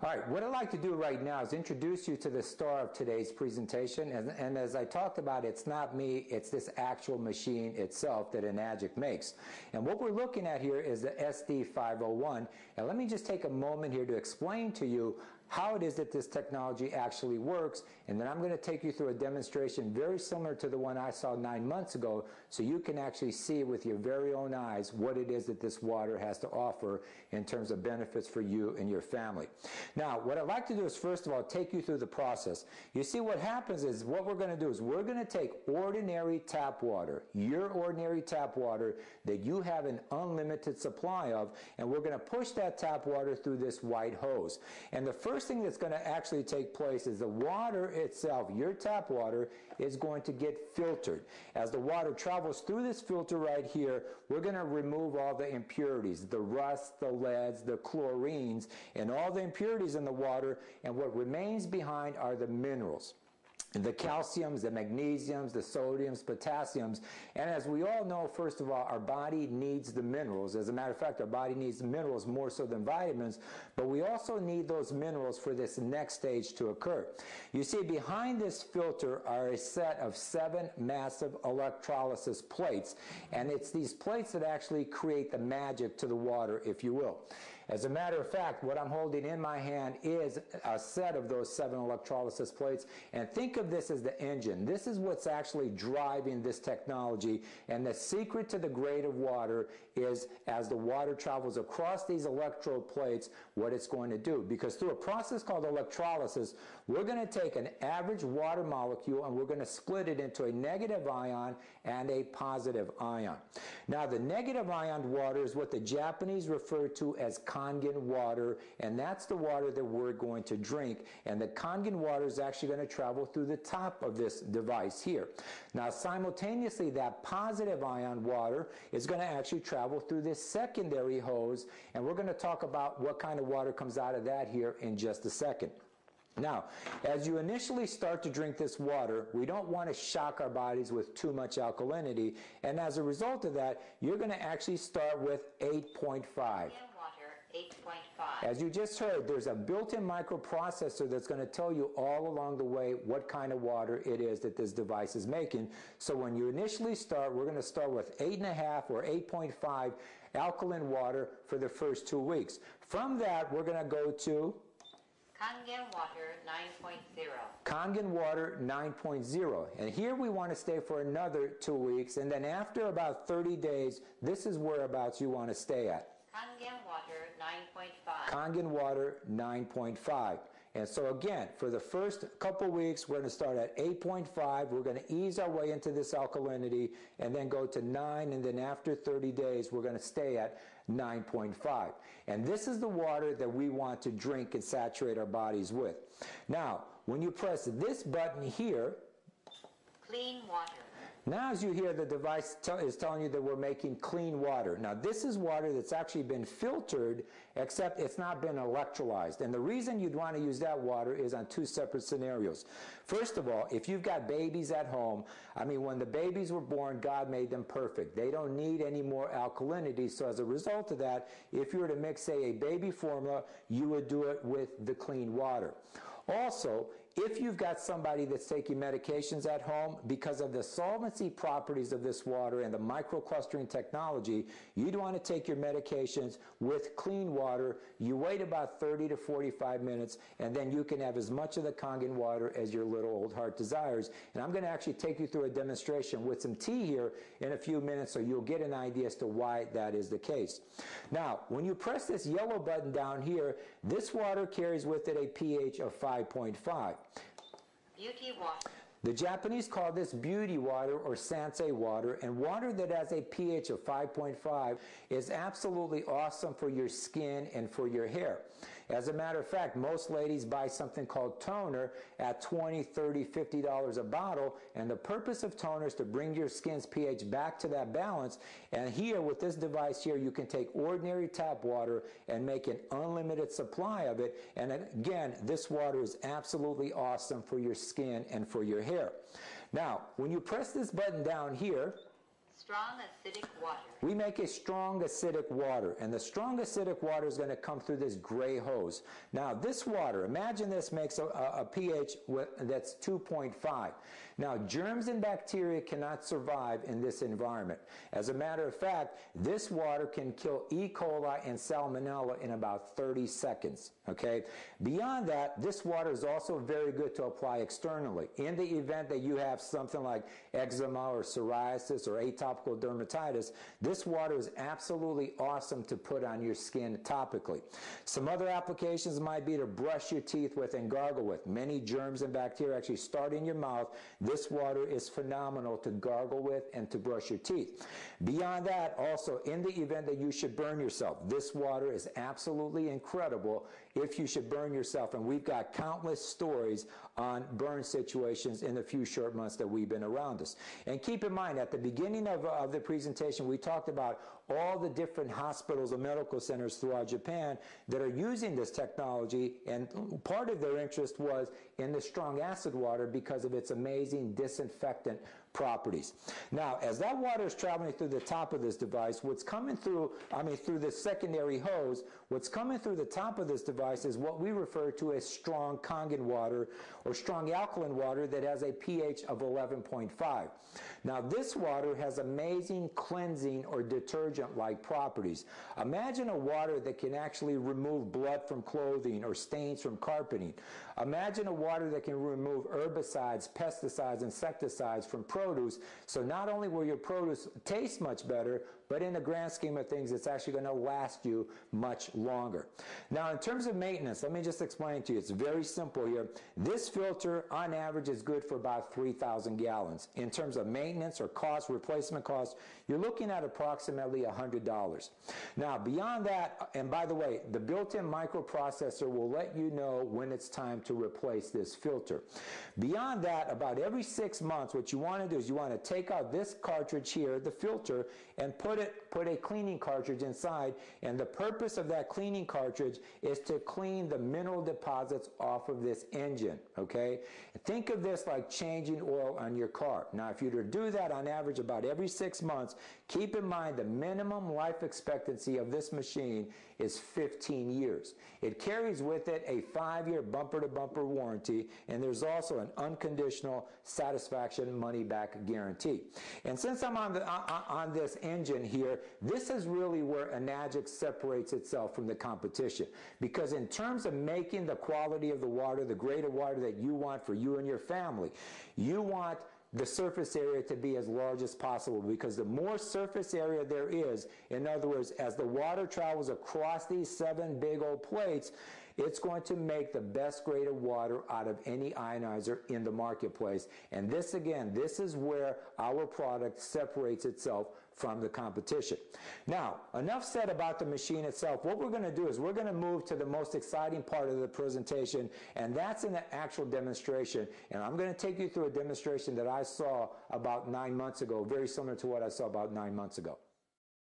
All right, what I'd like to do right now is introduce you to the star of today's presentation. And as I talked about, it's not me, it's this actual machine itself that Enagic makes. And what we're looking at here is the SD501. And let me just take a moment here to explain to you how it is that this technology actually works, and then I'm going to take you through a demonstration very similar to the one I saw 9 months ago, so you can actually see with your very own eyes what it is that this water has to offer in terms of benefits for you and your family. Now, what I'd like to do is first of all take you through the process. You see, what happens is what we're going to do is we're going to take ordinary tap water, your ordinary tap water that you have an unlimited supply of, and we're going to push that tap water through this white hose. And the first thing that's going to actually take place is the water itself, your tap water, is going to get filtered. As the water travels through this filter right here, we're going to remove all the impurities, the rust, the leads, the chlorines, and all the impurities in the water, and what remains behind are the minerals. The calciums, the magnesiums, the sodiums, potassiums, and as we all know, first of all, our body needs the minerals. As a matter of fact, our body needs the minerals more so than vitamins, but we also need those minerals for this next stage to occur. You see, behind this filter are a set of 7 massive electrolysis plates, and it's these plates that actually create the magic to the water, if you will. As a matter of fact, what I'm holding in my hand is a set of those 7 electrolysis plates, and think of this as the engine. This is what's actually driving this technology, and the secret to the grade of water is as the water travels across these electrode plates, what it's going to do. Because through a process called electrolysis, we're going to take an average water molecule and we're going to split it into a negative ion and a positive ion. Now, the negative ion water is what the Japanese refer to as Kangen water, and that's the water that we're going to drink. And the Kangen water is actually going to travel through the top of this device here. Now, simultaneously, that positive ion water is going to actually travel through this secondary hose, and we're going to talk about what kind of water comes out of that here in just a second. Now, as you initially start to drink this water, we don't want to shock our bodies with too much alkalinity, and as a result of that, you're going to actually start with 8.5. Water, 8.5. As you just heard, there's a built-in microprocessor that's going to tell you all along the way what kind of water it is that this device is making. So when you initially start, we're going to start with 8.5 or 8.5 alkaline water for the first 2 weeks. From that, we're going to go to Kangen water 9.0. Kangen water 9.0. And here we want to stay for another 2 weeks, and then after about 30 days, this is whereabouts you want to stay at. Kangen water 9.5. Kangen water 9.5. And so again, for the first couple weeks, we're going to start at 8.5. We're going to ease our way into this alkalinity and then go to 9. And then after 30 days, we're going to stay at 9.5. And this is the water that we want to drink and saturate our bodies with. Now, when you press this button here, clean water. now as you hear, the device is telling you that we're making clean water. Now this is water that's actually been filtered, except it's not been electrolyzed. And the reason you'd want to use that water is on 2 separate scenarios. First of all, if you've got babies at home, I mean, when the babies were born, God made them perfect. They don't need any more alkalinity. So as a result of that, if you were to mix, say, a baby formula, you would do it with the clean water. Also, if you've got somebody that's taking medications at home, because of the solvency properties of this water and the microclustering technology, you'd want to take your medications with clean water. You wait about 30 to 45 minutes, and then you can have as much of the Kangen water as your little old heart desires. And I'm going to actually take you through a demonstration with some tea here in a few minutes, so you'll get an idea as to why that is the case. Now, when you press this yellow button down here, this water carries with it a pH of 5.5. Beauty water. The Japanese call this beauty water or sensei water, and water that has a pH of 5.5 is absolutely awesome for your skin and for your hair. As a matter of fact, most ladies buy something called toner at $20, $30, $50 a bottle, and the purpose of toner is to bring your skin's pH back to that balance. And here, with this device here, you can take ordinary tap water and make an unlimited supply of it. And again, this water is absolutely awesome for your skin and for your hair. Now, when you press this button down here, Strong acidic water. We make a strong acidic water, and the strong acidic water is going to come through this gray hose. Now, this water, imagine this makes a pH that's 2.5. Now, germs and bacteria cannot survive in this environment. As a matter of fact, this water can kill E. coli and salmonella in about 30 seconds. Okay? Beyond that, this water is also very good to apply externally. In the event that you have something like eczema or psoriasis or atopic dermatitis, this water is absolutely awesome to put on your skin topically. Some other applications might be to brush your teeth with and gargle with. Many germs and bacteria actually start in your mouth. This water is phenomenal to gargle with and to brush your teeth. Beyond that, also, in the event that you should burn yourself, this water is absolutely incredible if you should burn yourself. And we've got countless stories on burn situations in the few short months that we've been around us. And keep in mind, at the beginning of the presentation, we talked about all the different hospitals and medical centers throughout Japan that are using this technology, and part of their interest was in the strong acid water because of its amazing disinfectant properties. Now, as that water is traveling through the top of this device, what's coming through, through this secondary hose, what's coming through the top of this device is what we refer to as strong Kangen water or strong alkaline water that has a pH of 11.5. Now, this water has amazing cleansing or detergent-like properties. Imagine a water that can actually remove blood from clothing or stains from carpeting. Imagine a water that can remove herbicides, pesticides, insecticides from produce, so not only will your produce taste much better, but in the grand scheme of things, it's actually going to last you much longer. Now, in terms of maintenance, let me just explain to you. It's very simple here. This filter, on average, is good for about 3,000 gallons. In terms of maintenance or cost, replacement cost, you're looking at approximately $100. Now, beyond that, and by the way, the built-in microprocessor will let you know when it's time to replace this filter. Beyond that, about every 6 months, what you want to do is you want to take out this cartridge here, the filter, and put a cleaning cartridge inside, and the purpose of that cleaning cartridge is to clean the mineral deposits off of this engine, okay? Think of this like changing oil on your car. Now, if you were to do that on average about every 6 months, keep in mind the minimum life expectancy of this machine is 15 years. It carries with it a 5-year bumper-to-bumper warranty, and there's also an unconditional satisfaction money-back guarantee. And since I'm on this engine here, this is really where Enagic separates itself from the competition. Because in terms of making the quality of the water, the grade of water that you want for you and your family, you want the surface area to be as large as possible, because the more surface area there is, in other words, as the water travels across these 7 big old plates, it's going to make the best grade of water out of any ionizer in the marketplace. And this, again, this is where our product separates itself from the competition. Now, enough said about the machine itself. What we're going to do is we're going to move to the most exciting part of the presentation, and that's in the actual demonstration. And I'm going to take you through a demonstration that I saw about 9 months ago, very similar to what I saw about 9 months ago.